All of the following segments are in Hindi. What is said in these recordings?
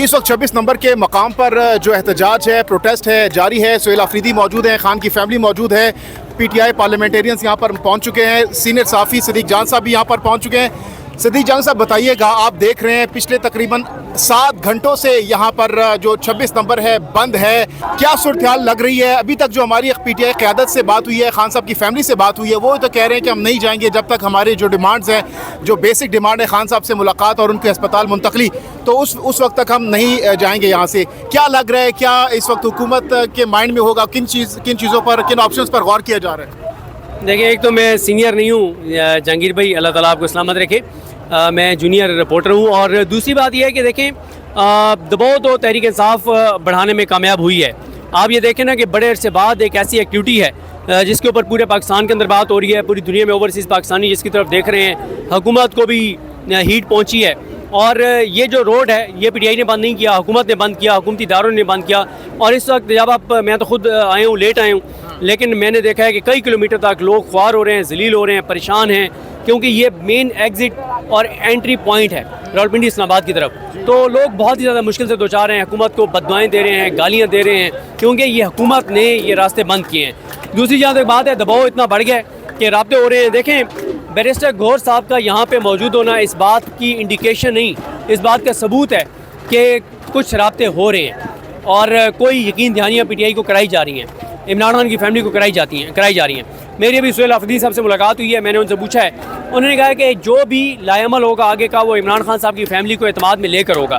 इस वक्त 26 नंबर के मकाम पर जो एहतजाज है, प्रोटेस्ट है, जारी है। सुहेल आफरीदी मौजूद हैं, खान की फैमिली मौजूद है, PTI पार्लियामेंटेरियंस यहाँ पर पहुँच चुके हैं, सीनियर सहाफ़ी सिद्दीक जान साहब भी यहाँ पर पहुँच चुके हैं। सिद्दीक जान साहब बताइएगा, आप देख रहे हैं पिछले तकरीबन 7 घंटों से यहाँ पर जो 26 नंबर है बंद है, क्या सूरत-ए-हाल लग रही है? अभी तक जो हमारी PTI क़यादत से बात हुई है, खान साहब की फैमिली से बात हुई है, वो तो कह रहे हैं कि हम नहीं जाएंगे जब तक हमारे जो डिमांड्स हैं, जो बेसिक डिमांड है खान साहब से मुलाकात और उनके अस्पताल मुंतकली, तो उस वक्त तक हम नहीं जाएंगे यहाँ से। क्या लग रहा है, क्या इस वक्त हुकूमत के माइंड में होगा, किन चीज़ों पर, किन ऑप्शंस पर गौर किया जा रहा है? देखिए, एक तो मैं सीनियर नहीं हूँ जहांगीर भाई, अल्लाह ताला आपको सलामत रखे। मैं जूनियर रिपोर्टर हूँ। और दूसरी बात यह है कि देखें, दबाव तो तहरीक इंसाफ बढ़ाने में कामयाब हुई है। आप ये देखें ना कि बड़े अरसे बाद एक ऐसी एक्टिविटी है जिसके ऊपर पूरे पाकिस्तान के अंदर बात हो रही है, पूरी दुनिया में ओवरसीज़ पाकिस्तानी जिसकी तरफ देख रहे हैं, हुकूमत को भी हीट पहुँची है। और ये जो रोड है, ये PTI ने बंद नहीं किया, हुकूमत ने बंद किया, हुकूमती इदारों ने बंद किया। और इस वक्त जब मैं तो खुद आए हूँ, लेट आए हूँ, लेकिन मैंने देखा है कि कई किलोमीटर तक लोग ख्वार हो रहे हैं, जलील हो रहे हैं, परेशान हैं, क्योंकि ये मेन एग्ज़िट और एंट्री पॉइंट है रावलपिंडी इस्लामाबाद की तरफ। तो लोग बहुत ही ज़्यादा मुश्किल से दो चार हैं, हुकूमत को बददुआएं दे रहे हैं, गालियाँ दे रहे हैं, क्योंकि ये हुकूमत ने ये रास्ते बंद किए हैं। दूसरी जहाँ तक बात है, दबाव इतना बढ़ गया है कि राब्ते हो रहे हैं। देखें, बैरिस्टर गौहर साहब का यहाँ पे मौजूद होना इस बात की इंडिकेशन नहीं, इस बात का सबूत है कि कुछ राब्ते हो रहे हैं और कोई यकीन दहानियाँ PTI को कराई जा रही हैं, इमरान खान की फैमिली को कराई जा रही हैं। मेरी अभी सुहेल आफरीदी साहब से मुलाकात हुई है, मैंने उनसे पूछा है, उन्होंने कहा कि जो भी लाएमल होगा आगे का, वो इमरान खान साहब की फैमिली को एतमाद में लेकर होगा।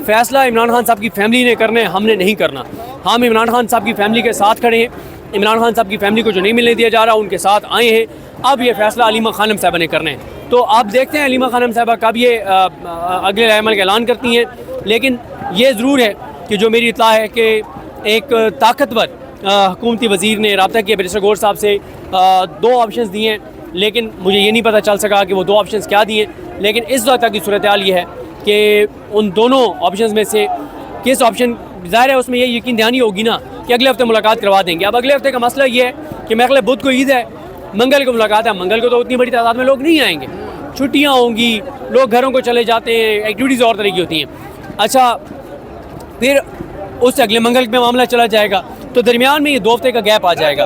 फ़ैसला इमरान खान साहब की फैमिली ने करना है, हमने नहीं करना। हम इमरान खान साहब की फैमिली के साथ खड़े हैं, इमरान खान साहब की फैमिली को जो नहीं मिलने दिया जा रहा उनके साथ आए हैं। अब ये फ़ैसला अलीमा खानम साहबा ने करना है। तो आप देखते हैं अलीमा खानम साहबा कब ये अगले लाएमल का ऐलान करती हैं। लेकिन ये ज़रूर है कि जो मेरी इत्तला है कि एक ताकतवर हुकूमती वज़ीर ने रब्ता किया बैरिस्टर गौहर साहब से, 2 ऑप्शंस दिए हैं, लेकिन मुझे ये नहीं पता चल सका कि वो 2 ऑप्शंस क्या दिए। लेकिन इस वक्त की सूरत हाल ये है कि उन दोनों ऑप्शंस में से किस ऑप्शन, ज़ाहिर है उसमें ये यकीन दहानी होगी ना कि अगले हफ्ते मुलाकात करवा देंगे। अब अगले हफ्ते का मसला ये है कि मैं अगले बुध को ईद है, मंगल को मुलाकात है, मंगल को तो उतनी बड़ी तादाद में लोग नहीं आएंगे, छुट्टियाँ होंगी, लोग घरों को चले जाते हैं, एक्टिविटीज़ और तरह की होती हैं। अच्छा, फिर उससे अगले मंगल में मामला चला जाएगा, तो दरमियान में ये 2 हफ्ते का गैप आ जाएगा।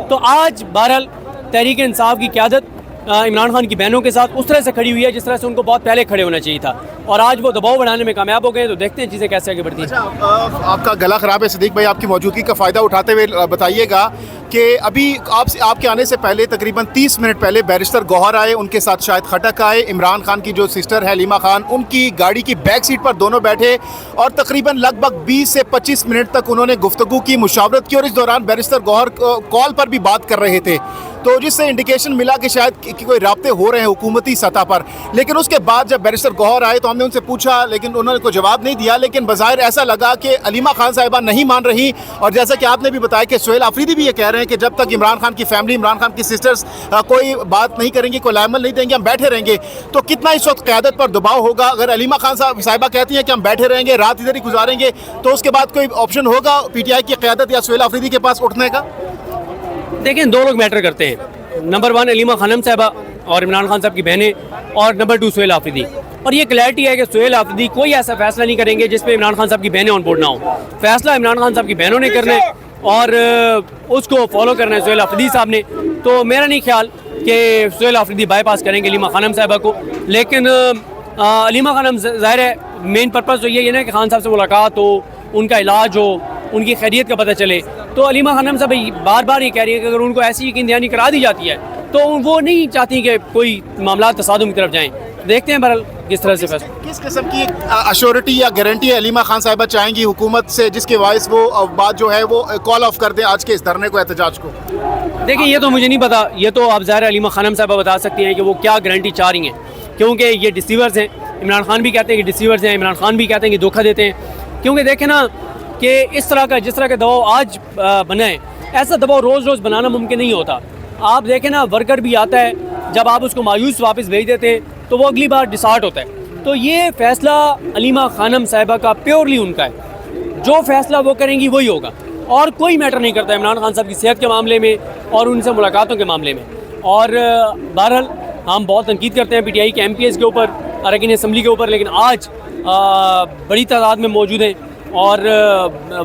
तो आज बहरहाल तहरीक इंसाफ की क़यादत इमरान खान की बहनों के साथ उस तरह से खड़ी हुई है जिस तरह से उनको बहुत पहले खड़े होना चाहिए था, और आज वो दबाव बढ़ाने में कामयाब हो गए। तो देखते हैं चीज़ें कैसे आगे बढ़ती हैं। अच्छा, आपका गला ख़राब है सिद्दीक भाई, आपकी मौजूदगी का फ़ायदा उठाते हुए बताइएगा कि अभी आपके आने से पहले तकरीबन 30 मिनट पहले बैरिस्टर गौहर आए, उनके साथ शाहिद खटक आए, इमरान खान की जो सिस्टर है अलीमा खान, उनकी गाड़ी की बैक सीट पर दोनों बैठे और तकरीबन लगभग 20 से 25 मिनट तक उन्होंने गुफ्तगू की, मुशावरत की, और इस दौरान बैरिस्टर गौहर कॉल पर भी बात कर रहे थे, तो जिससे इंडिकेशन मिला कि शायद कोई राब्ते हो रहे हैं हुकूमती सतह पर। लेकिन उसके बाद जब बैरिस्टर गौहर आए तो हमने उनसे पूछा, लेकिन उन्होंने कोई जवाब नहीं दिया। लेकिन बज़ाहिर ऐसा लगा कि अलीमा खान साहिबा नहीं मान रही, और जैसा कि आपने भी बताया कि सुहेल आफरीदी भी ये कह रहे हैं कि जब तक इमरान खान की फैमिली, इमरान खान की सिस्टर्स कोई बात नहीं करेंगी, कोई लाएमल नहीं देंगे, हम बैठे रहेंगे। तो कितना इस वक्त क़यादत पर दबाव होगा? अगर अलीमा खान साहिबा कहती हैं कि हम बैठे रहेंगे, रात इधर ही गुजारेंगे, तो उसके बाद कोई ऑप्शन होगा PTI की क़यादत या सुहेल आफरीदी के पास उठने का? देखें, 2 लोग मैटर करते हैं। नंबर 1 अलीमा खानम साहबा और इमरान खान साहब की बहनें, और नंबर 2 सुहेल आफरीदी। और ये क्लैरिटी है कि सुहेल आफरीदी कोई ऐसा फैसला नहीं करेंगे जिस पे इमरान खान साहब की बहनें ऑन बोर्ड ना हो। फैसला इमरान खान साहब की बहनों ने करना है और उसको फॉलो करना है सुहेल आफरीदी साहब ने। तो मेरा नहीं ख्याल कि सुहेल आफरीदी बाईपास करेंगे अलीमा खानम साहबा को। लेकिन अलीमा खानम, ज़ाहिर है मेन पर्पज़ तो ये है ना कि खान साहब से मुलाकात हो, उनका इलाज हो, उनकी खैरियत का पता चले। तो अलीमा खानम साहब बार बार ये कह रही है कि अगर उनको ऐसी यकीन दहानी करा दी जाती है तो वो नहीं चाहती कि कोई मामला तसादुम की तरफ जाएँ। देखते हैं बहरहाल किस तरह से फैसला। किस किस्म की अश्योरिटी या गारंटी है अलीमा खान साहिबा चाहेंगी हुकूमत से, जिसके वाइस वो बात जो है वो कॉल ऑफ कर दें आज के इस धरने को, एहतजाज को? देखिए, ये तो मुझे नहीं पता, ये तो आप ज़ाहिर अलीमा खानम साहिबा बता सकती हैं कि वो क्या गारंटी चाह रही हैं, क्योंकि ये डिसीवर्स हैं। इमरान खान भी कहते हैं कि डिसीवर्स हैं, इमरान खान भी कहते हैं कि धोखा देते हैं। क्योंकि देखें ना कि इस तरह का, जिस तरह का दबाव आज बना है, ऐसा दबाव रोज़ रोज़ बनाना मुमकिन नहीं होता। आप देखें ना, वर्कर भी आता है, जब आप उसको मायूस वापस भेज देते हैं तो वो अगली बार डिसार्ट होता है। तो ये फ़ैसला अलीमा खानम साहिबा का प्योरली उनका है, जो फ़ैसला वो करेंगी वही होगा, और कोई मैटर नहीं करता इमरान खान साहब की सेहत के मामले में और उनसे मुलाकातों के मामले में। और बहरहाल हम बहुत तनकीद करते हैं PTI के MPs के ऊपर, अरकान असम्बली के ऊपर, लेकिन आज बड़ी तादाद में मौजूद हैं और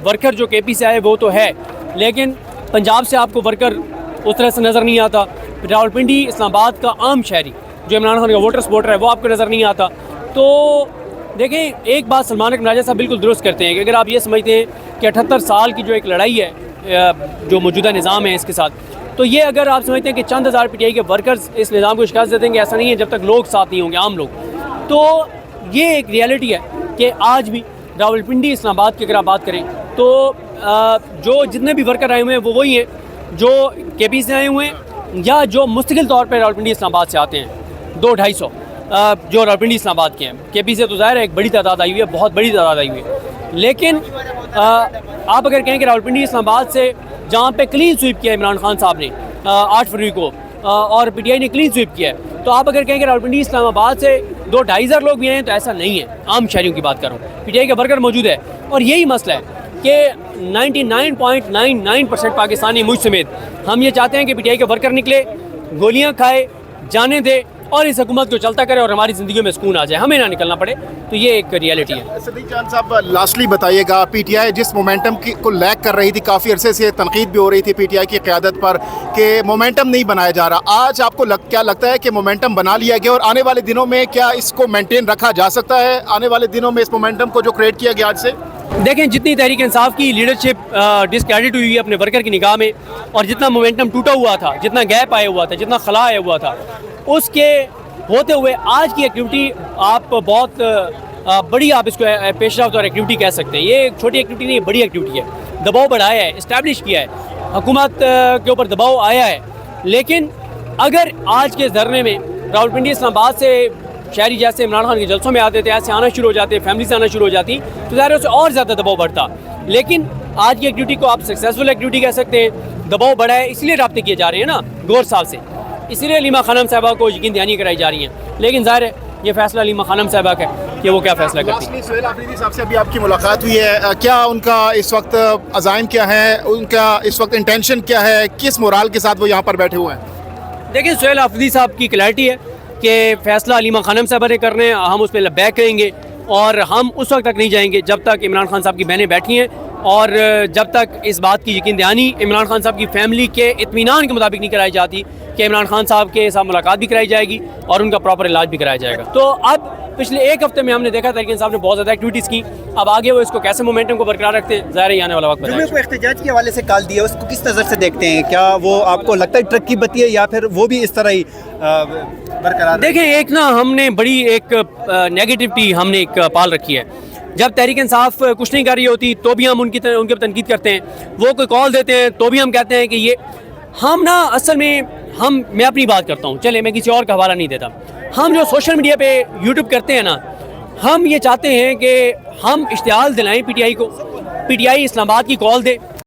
वर्कर जो KP से आए वो तो है, लेकिन पंजाब से आपको वर्कर उस तरह से नज़र नहीं आता। रावलपिंडी इस्लामाबाद का आम शहरी जो इमरान खान का वोटर सपोर्टर है वो आपको नज़र नहीं आता। तो देखें, एक बात सलमान अकबर राजा साहब बिल्कुल दुरुस्त करते हैं कि अगर आप ये समझते हैं कि 78 साल की जो एक लड़ाई है जो मौजूदा निज़ाम है इसके साथ, तो ये अगर आप समझते हैं कि चंद हज़ार PTI के वर्कर्स इस निज़ाम को शिकस्त दे देंगे, ऐसा नहीं है जब तक लोग साथ नहीं होंगे, आम लोग। तो ये एक रियलिटी है कि आज भी रावलपिंडी इस्लामाबाद की अगर आप बात करें तो जो जितने भी वर्कर आए हुए हैं वो वही हैं जो KP से आए हुए हैं या जो मुस्तकिल तौर पर रावलपिंडी इस्लामाबाद से आते हैं। 200-250 जो रावलपिंडी इस्लामाबाद के हैं। KP से तो ज़ाहिर है एक बड़ी तादाद आई हुई है, बहुत बड़ी तादाद आई हुई है। लेकिन आप अगर कहें कि रावलपिंडी इस्लामाबाद से जहाँ पे क्लीन स्वीप किया इमरान खान साहब ने 8 फरवरी को और PTI ने क्लीन स्वीप किया है, तो आप अगर कहें कि रावलपिंडी इस्लामाबाद से 2-2.5 हज़ार लोग भी आए हैं तो ऐसा नहीं है। आम शहरियों की बात कर रहा हूँ, PTI के वर्कर मौजूद है। और यही मसला है कि 99.99% पाकिस्तानी मुझ समेत हम ये चाहते हैं कि PTI के वर्कर निकले, गोलियाँ खाए, जाने दे और इस हुकूमत को चलता करे और हमारी ज़िंदगी में सुकून आ जाए, हमें ना निकलना पड़े। तो ये एक रियलिटी है। सदीक जान साहब, लास्टली बताइएगा, PTI जिस मोमेंटम को लैग कर रही थी, काफ़ी अरसे से तनकीद भी हो रही थी PTI की क़यादत पर कि मोमेंटम नहीं बनाया जा रहा, आज आपको क्या लगता है कि मोमेंटम बना लिया गया और आने वाले दिनों में क्या इसको मेंटेन रखा जा सकता है? आने वाले दिनों में इस मोमेंटम को जो क्रिएट किया गया आज से, देखें, जितनी तहरीक इंसाफ की लीडरशिप डिस्क्रेडिट हुई है अपने वर्कर की निगाह में और जितना मोमेंटम टूटा हुआ था, जितना गैप आया हुआ था, जितना खला आया हुआ था, उसके होते हुए आज की एक्टिविटी आप बहुत बड़ी आप इसको पेशरफ्त और एक्टिविटी कह सकते हैं। ये एक छोटी एक्टिविटी नहीं, बड़ी एक्टिविटी है। दबाव बढ़ाया है, इस्टेब्लिश किया है, हुकूमत के ऊपर दबाव आया है। लेकिन अगर आज के धरने में रावलपिंडी इस्लामाबाद से शहरी जैसे इमरान खान के जलसों में आते थे, ऐसे आना शुरू हो जाते, फैमिली से आना शुरू हो जाती, तो ज़ाहिर है उससे और ज़्यादा दबाव बढ़ता। लेकिन आज की एक्टिविटी को आप सक्सेसफुल एक्टिविटी कह सकते हैं। दबाव बढ़ा है, इसलिए रब्ते किए जा रहे हैं ना गौर साहब से, इसीलिए अलीमा खानम साहबा को यकीन दहानी कराई जा रही हैं। लेकिन ज़ाहिर है ये फैसला अलीमा खानम साहबा का है कि वो क्या फैसला करती है। सुहेल आफरीदी साहब से अभी आपकी मुलाकात हुई है, क्या उनका इस वक्त अज़ाइम क्या है, उनका इस वक्त इंटेंशन क्या है, किस मोराल के साथ वो यहाँ पर बैठे हुए हैं? देखिए, सुहेल आफरीदी साहब की क्लैरिटी है कि फ़ैसला अलीमा खानम साहबा ने करने हैं, हम उस पर बैक करेंगे और हम उस वक्त तक नहीं जाएंगे जब तक इमरान खान साहब की बहनें बैठी हैं और जब तक इस बात की यकीन दहानी इमरान खान साहब की फैमिली के इत्मीनान के मुताबिक नहीं कराई जाती कि इमरान खान साहब के साथ मुलाकात भी कराई जाएगी और उनका प्रॉपर इलाज भी कराया जाएगा। तो अब पिछले एक हफ्ते में हमने देखा तहरीक इंसाफ ने बहुत ज़्यादा एक्टिविटीज़ की, अब आगे वो इसको कैसे मोमेंटम को बरकरार रखते हैं, ज़ाहिर है आने वाला वक्त जुम्मे को एहतजाज के हवाले से कॉल दिया, उसको किस नज़र से देखते हैं? क्या वो आपको लगता है ट्रक की बत्ती है या फिर वो भी इस तरह ही बरकरार? देखें, एक ना हमने बड़ी एक नेगेटिविटी हमने एक पाल रखी है। जब तहरीक इंसाफ कुछ नहीं कर रही होती तो भी हम उनके पर तनकीद करते हैं, वो कोई कॉल देते हैं तो भी हम कहते हैं कि ये हम ना असल में मैं अपनी बात करता हूँ, चले मैं किसी और का हवाला नहीं देता। हम जो सोशल मीडिया पे यूट्यूब करते हैं ना, हम ये चाहते हैं कि हम इश्तिहाल दिलाएं PTI को, PTI इस्लामाबाद की कॉल दे